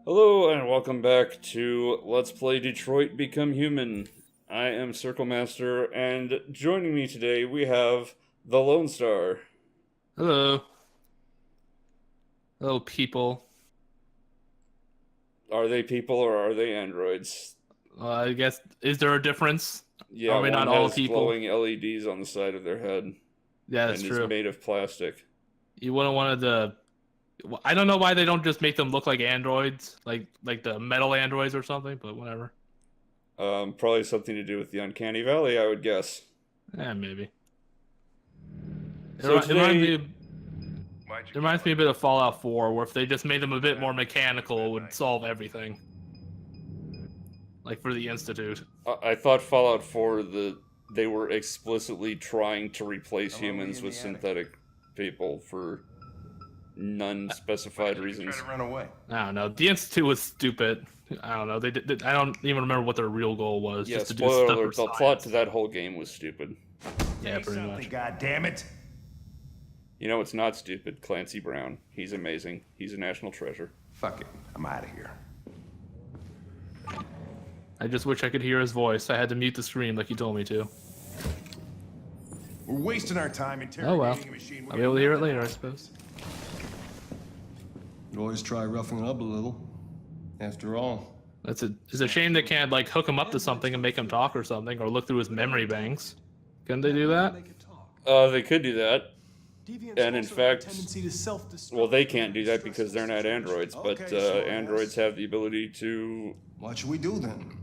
Hello and welcome back to Let's Play Detroit Become Human. I am Circle Master, and joining me today we have TheLoneStar. Hello. Hello, people. Are they people or are they androids? I guess, is there a difference? Yeah, Are we one not all has people? glowing LEDs on the side of their head Yeah, that's and is true. made of plastic. You wouldn't want to. I don't know why they don't just make them look like androids, like the metal androids or something, but whatever. Probably something to do with the Uncanny Valley, I would guess. Yeah, maybe. So It reminds me. today, It reminds me a bit of Fallout 4, where if they just made them a bit more mechanical, it would solve everything. Like for the Institute. I thought Fallout 4, they were explicitly trying to replace humans with synthetic people for none-specified reasons. Try to run away. I don't know. The Institute was stupid. I don't know. They did. I don't even remember what their real goal was. Yeah, just to do spoiler stuff alert, for the plot to that whole game was stupid. Yeah, pretty much. God damn it! You know it's not stupid? Clancy Brown. He's amazing. He's a national treasure. Fuck it. I'm out of here. I just wish I could hear his voice. I had to mute the screen like he told me to. We're wasting our time Oh well. interrogating a machine. I'll be able to hear it later, I suppose. You always try roughing it up a little. After all, It's a shame they can't like hook him up to something and make him talk or something, or look through his memory banks. Couldn't they do that? They could do that. And in fact, well, they can't do that because they're not androids, but androids have the ability to what should we do then?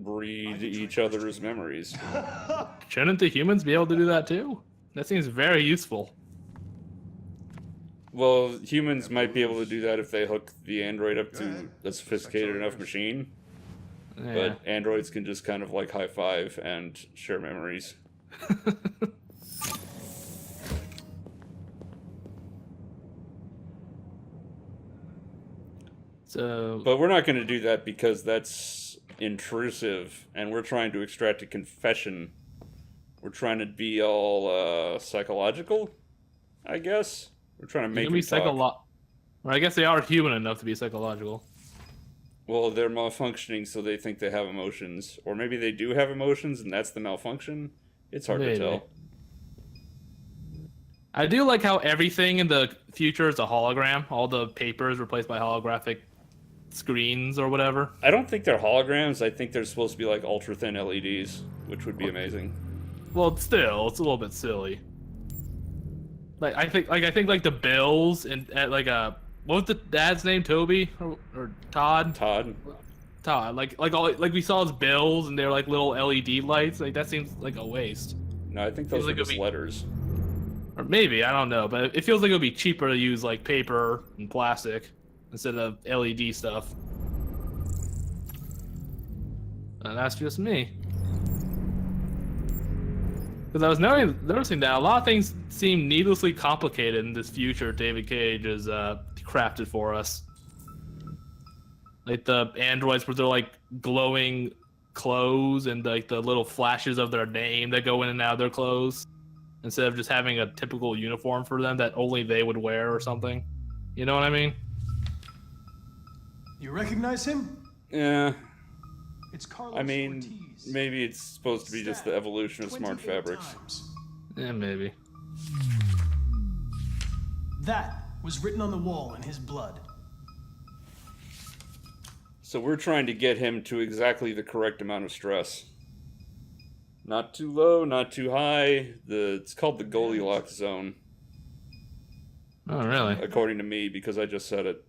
read each other's memories. Shouldn't the humans be able to do that too? That seems very useful. Well, humans might be able to do that if they hook the android up to a sophisticated enough machine, Yeah. but androids can just kind of like high five and share memories. So, But we're not going to do that because that's intrusive, and we're trying to extract a confession. We're trying to be all psychological, I guess. We're trying to make them talk. Well, I guess they are human enough to be psychological. Well, they're malfunctioning, so they think they have emotions, or maybe they do have emotions, and that's the malfunction. It's hard to tell. I do like how everything in the future is a hologram. All the paper is replaced by holographic screens or whatever. I don't think they're holograms. I think they're supposed to be like ultra thin LEDs, which would be amazing. Well, still, it's a little bit silly. I think the bills and what was the dad's name? Toby or Todd? Todd. Todd. Like we saw his bills and they're like little LED lights. Like that seems like a waste. No, I think those Feels are like it'd just be- letters. Or maybe, I don't know, but it feels like it would be cheaper to use like paper and plastic instead of LED stuff. And that's just me. Because I was noticing that a lot of things seem needlessly complicated in this future David Cage has crafted for us. Like the androids with their like glowing clothes and like the little flashes of their name that go in and out of their clothes. Instead of just having a typical uniform for them that only they would wear or something. You know what I mean? You recognize him? Yeah. It's Carlos I mean, Ortiz. maybe it's supposed to be just the evolution of smart 28 fabrics. times. Yeah, maybe. That was written on the wall in his blood. So we're trying to get him to exactly the correct amount of stress. Not too low, not too high. It's called the Goldilocks zone, Oh, really? according to me, because I just said it.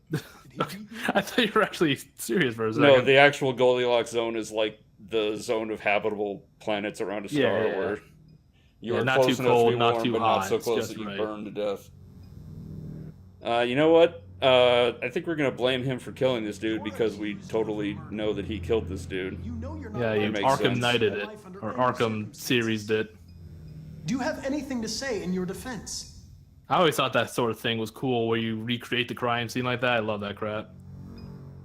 I thought you were actually serious for a second. No, the actual Goldilocks zone is like the zone of habitable planets around a star Yeah. where you Yeah, are not close too enough cold, to be not warm, too but hot. not so It's close just that you right. burn to death. You know what? I think we're gonna blame him for killing this dude because we totally know that he killed this dude. You know you're not Yeah, you That makes Arkham sense. Knighted it. Or Arkham series it. Do you have anything to say in your defense? I always thought that sort of thing was cool where you recreate the crime scene like that. I love that crap.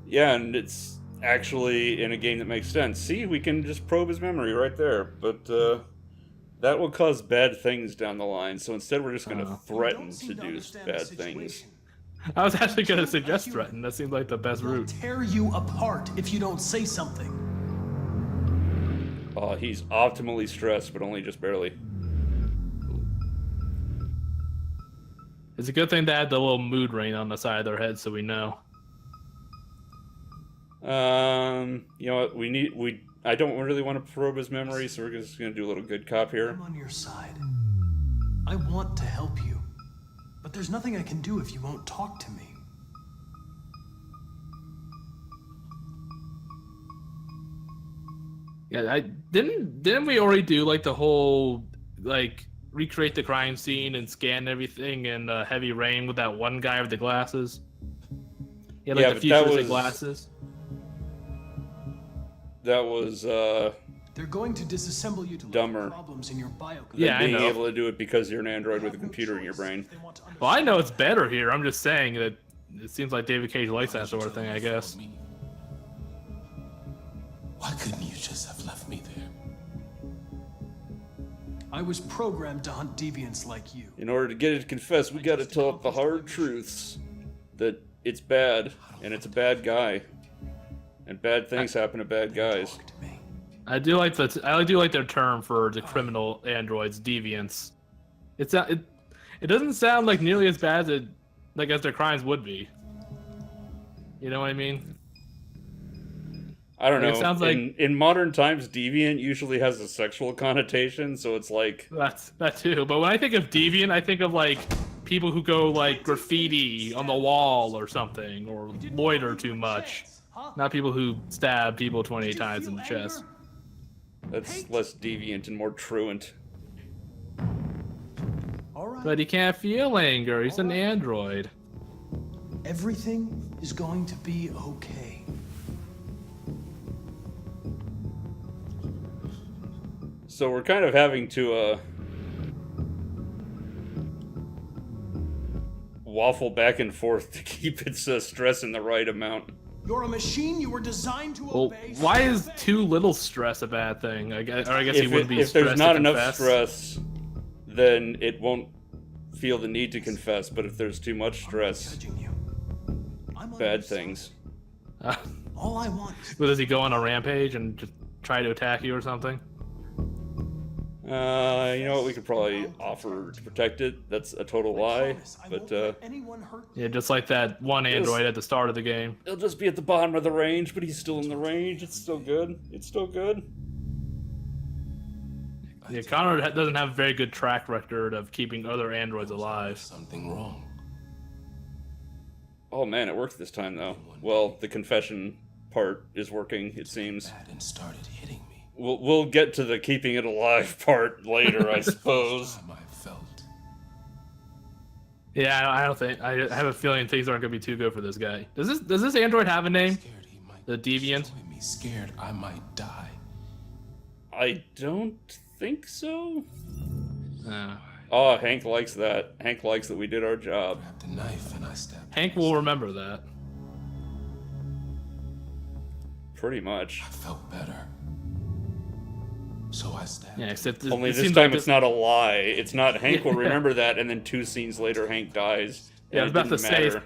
Yeah, and it's actually in a game that makes sense. See, we can just probe his memory right there, but that will cause bad things down the line. So instead, we're just going to threaten to do bad things. I was actually going to suggest threaten. That seems like the best They'll route. tear you apart if you don't say something. Oh, he's optimally stressed, but only just barely. It's a good thing to add the little mood ring on the side of their head so we know. You know what? I don't really want to probe his memory, so we're just gonna do a little good cop here. I'm on your side. I want to help you, but there's nothing I can do if you won't talk to me. Yeah, didn't we already do like the whole like recreate the crime scene and scan everything in Heavy Rain with that one guy with the glasses? Yeah, like Yeah, the but that futuristic was- glasses. That was They're going to disassemble you to look Dumber. for problems in your bio. Yeah, I being know. able to do it because you're an android with a computer in your brain. Well, I know it's better here. I'm just saying that it seems like David Cage likes that sort of thing, I guess. Why couldn't you just have left me there? I was programmed to hunt deviants like you. In order to get it to confess, we gotta tell it the hard truths. That it's bad, and it's a bad guy. And bad things happen to bad guys. Talk to me. I do like their term for the criminal androids, deviants. It doesn't sound like nearly as bad as as their crimes would be. You know what I mean? I don't Like, know. it sounds like- in modern times, deviant usually has a sexual connotation, so it's like... That too. But when I think of deviant, I think of like people who go like graffiti on the wall or something, or loiter too much. Not people who stab people 28 times in the chest. That's less deviant and more truant. All right. But he can't feel anger. He's an android. Everything is going to be okay. So we're kind of having to waffle back and forth to keep its stress in the right amount. You're a machine. You were designed to Well, obey. why is too little stress a bad thing? I guess he wouldn't be If stressed there's not to enough confess. stress, then it won't feel the need to confess. But if there's too much stress, Judging you. I'm on bad your side. things. All I want. Well, does he go on a rampage and just try to attack you or something? You know what? We could probably offer to protect it. That's a total lie. But Anyone hurt Yeah, just like that one android at the start of the game. he'll just be at the bottom of the range. But he's still in the range. It's still good. It's still good. Yeah, Connor doesn't have a very good track record of keeping other androids alive. Something wrong. Oh man, it worked this time though. Well, the confession part is working. It seems. Bad and started hitting me. We'll get to the keeping it alive part later, I suppose. Time I felt. Yeah, I don't think I have a feeling things aren't gonna be too good for this guy. Does this android have a name? Scared he might The deviant? destroy me. Scared I might die. I don't think so. Uh, Oh, Hank likes that. Hank likes that we did our job. Grabbed a knife and I stabbed. Hank will remember that. Pretty much. I felt better. So I stabbed. Yeah, except Only it this seems time like it's not a lie. It's not Hank will remember that, and then 2 scenes later Hank dies. Yeah, I was and it about to didn't say. matter.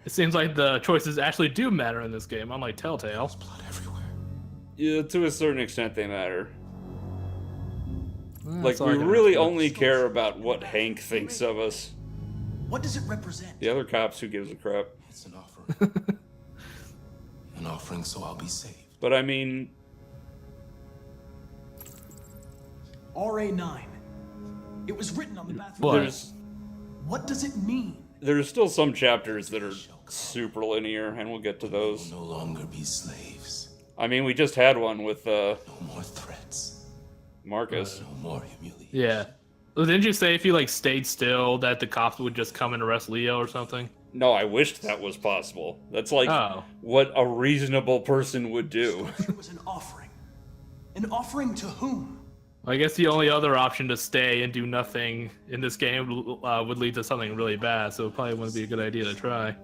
It seems like the choices actually do matter in this game, unlike Telltale. Blood everywhere. Yeah, to a certain extent they matter. Like, That's all we I can really ask for. only care about what Hank thinks of us. What does it represent? The other cops, who gives a crap? It's an offering. An offering so I'll be saved. But I mean, RA9. It was written on the bathroom. What? wall. there's What does it mean? there's still some chapters that are super linear, and we'll get to those. No longer be slaves. I mean, we just had one with No more threats. Marcus. No more humiliation. Yeah. Well, didn't you say if you like stayed still that the cops would just come and arrest Leo or something? No, I wished that was possible. That's like Oh. what a reasonable person would do. It was an offering. An offering to whom? I guess the only other option to stay and do nothing in this game would lead to something really bad, so it probably wouldn't be a good idea to try.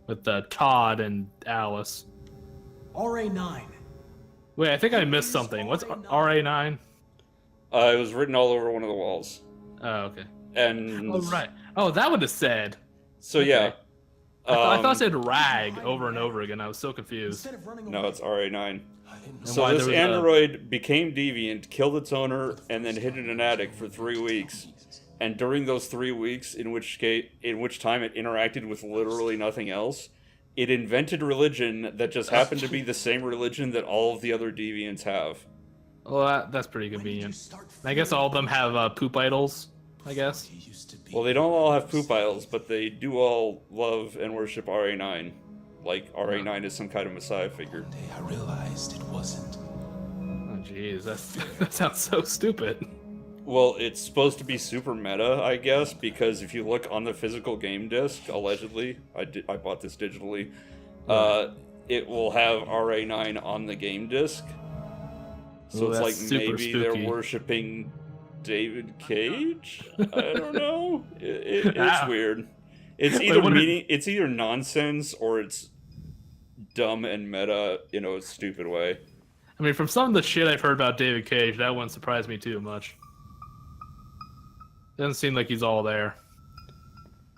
With Todd and Alice. RA9. Wait, I think I missed something. What's RA9? It was written all over one of the walls. Oh, okay. And Oh, right. Oh, that would have said. So yeah. I thought it said rag over and over again. I was so confused. Instead of running No, away, it's RA9. And So why this there was android became deviant, killed its owner, and then hid in an attic for 3 weeks. And during those 3 weeks, in which time it interacted with literally nothing else, it invented religion that just happened to be the same religion that all of the other deviants have. Well, that's pretty convenient. I guess all of them have poop idols. I guess. Well, they don't all have poop idols, but they do all love and worship RA9. Like RA9 is some kind of messiah figure. I realized it wasn't. Oh, jeez, that sounds so stupid. Well, it's supposed to be super meta, I guess, because if you look on the physical game disc, allegedly, I bought this digitally, it will have RA9 on the game disc. So Ooh, it's like that's super maybe spooky. they're worshipping David Cage? I don't know. It's Ah. weird. It's Wait, either what did- it's either nonsense or it's dumb and meta in a stupid way. I mean, from some of the shit I've heard about David Cage, that wouldn't surprise me too much. Doesn't seem like he's all there.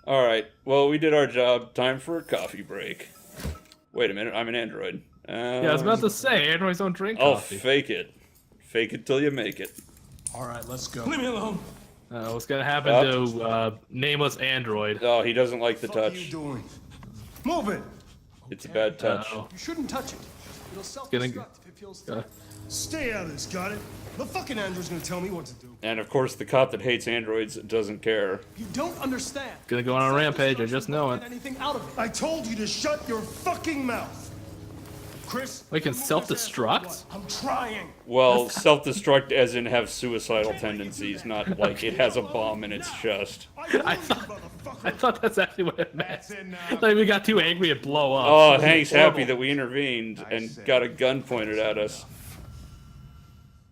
All right. Well, we did our job. Time for a coffee break. Wait a minute. I'm an android. Yeah, I was about to say, androids don't drink I'll coffee. fake it. Fake it till you make it. all right, let's go. Leave me alone. What's gonna happen to nameless android? Oh, he doesn't like the What are you touch. doing? Move it! It's a bad touch. Uh-oh. You shouldn't touch it. It'll gonna- self-destruct if it feels threatened. Stay out of this, got it? The fucking android's gonna tell me what to do. And of course, the cop that hates androids doesn't care. You don't understand. Gonna go on a rampage, I just know it. Get anything out of it. I told you to shut your fucking mouth! Chris? We can move this self-destruct? ass or what? I'm trying! Well, self-destruct as in have suicidal tendencies, not like it has a bomb in its chest. I thought that's actually what it meant. That's it now. Like we got too angry and blow up. Oh, It's Hank's horrible. happy that we intervened and got a gun pointed at us.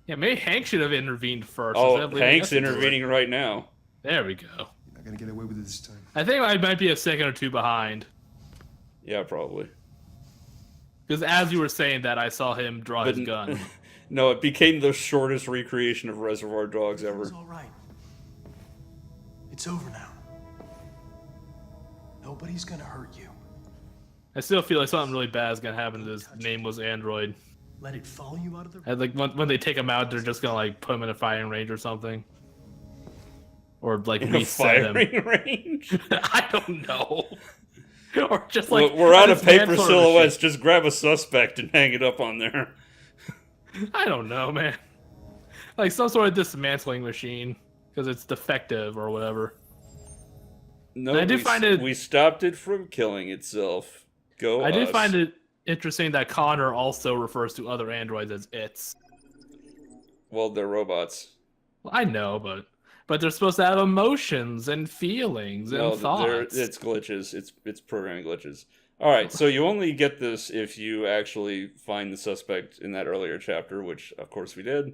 Yeah, maybe Hank should have intervened first. Oh, instead of leaving Hank's us to do it. intervening right now. There we go. You're not gonna get away with it this time. I think I might be a second or two behind. Yeah, probably. Because as you were saying that, I saw him draw his gun. No, it became the shortest recreation of Reservoir Dogs ever. It's all right. It's over now. Nobody's gonna hurt you. I still feel like something really bad is gonna happen to this nameless android. Let it follow you out of the. And like when they take him out, they're just gonna like put him in a firing range or something, or like In a reset him. firing range? I don't know. Or just like We're out of this paper manslaughter silhouettes. shit. Just grab a suspect and hang it up on there. I don't know, man. Like some sort of dismantling machine because it's defective or whatever. No, I did find it- we stopped it from killing itself. Go I did us. find it interesting that Connor also refers to other androids as its. Well, they're robots. Well, I know, but they're supposed to have emotions and feelings and No, thoughts. it's glitches. It's programming glitches. All right, so you only get this if you actually find the suspect in that earlier chapter, which of course we did.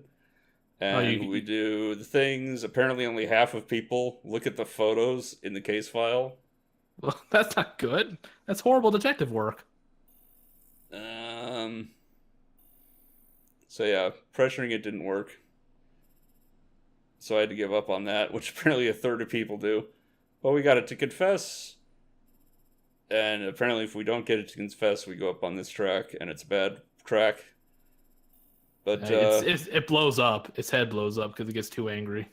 And we do the things. Apparently, only half of people look at the photos in the case file. Well, that's not good. That's horrible detective work. So yeah, pressuring it didn't work. So I had to give up on that, which apparently a third of people do. But we got it to confess. And apparently if we don't get it to confess, we go up on this track, and it's a bad track. But It blows up. Its head blows up because it gets too angry.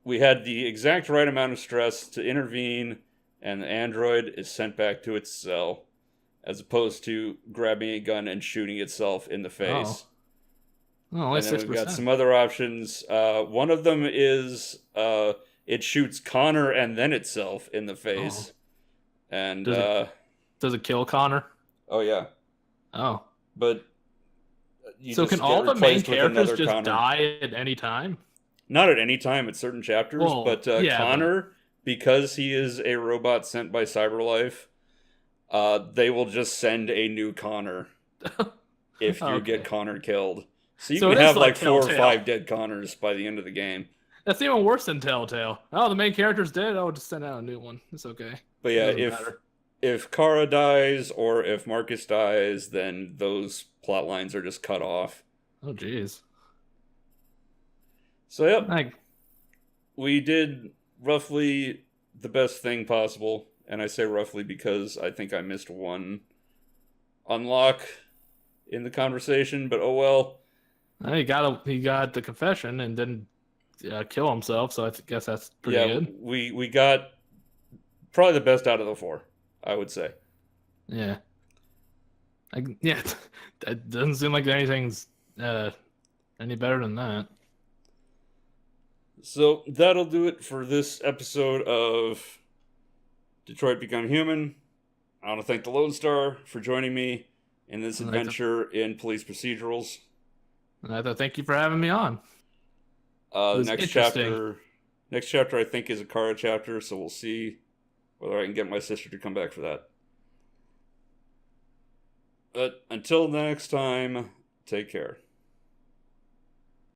we had the exact right amount of stress to intervene, and the android is sent back to its cell, as opposed to grabbing a gun and shooting itself in the face. Oh, only And then 6%. we've got some other options. One of them is it shoots Connor and then itself in the face. And Does it kill Connor? oh yeah, Oh. but you So just can get all the main replaced with characters another just Connor. die at any time? Not at any time at certain chapters, Well, but yeah, Connor, because he is a robot sent by CyberLife, they will just send a new Connor if you Okay. get Connor killed. So you So can it is have like like 4 or Telltale. 5 dead Connors by the end of the game. That's even worse than Telltale. Oh, the main character's dead. Oh, just send out a new one. It's okay. But yeah, Doesn't matter. if Kara dies or if Marcus dies, then those plot lines are just cut off. Oh, jeez. So yep, Like, we did roughly the best thing possible. And I say roughly because I think I missed one unlock in the conversation, but oh well. He got the confession and didn't kill himself, so I guess that's pretty good. we got probably the best out of the 4, I would say. Yeah. Yeah, that doesn't seem like anything's any better than that. So that'll do it for this episode of Detroit Become Human. I want to thank the Lone Star for joining me in this adventure in police procedurals. And I thank you for having me on. The next chapter I think is a Kara chapter, so we'll see whether I can get my sister to come back for that. But until next time, take care.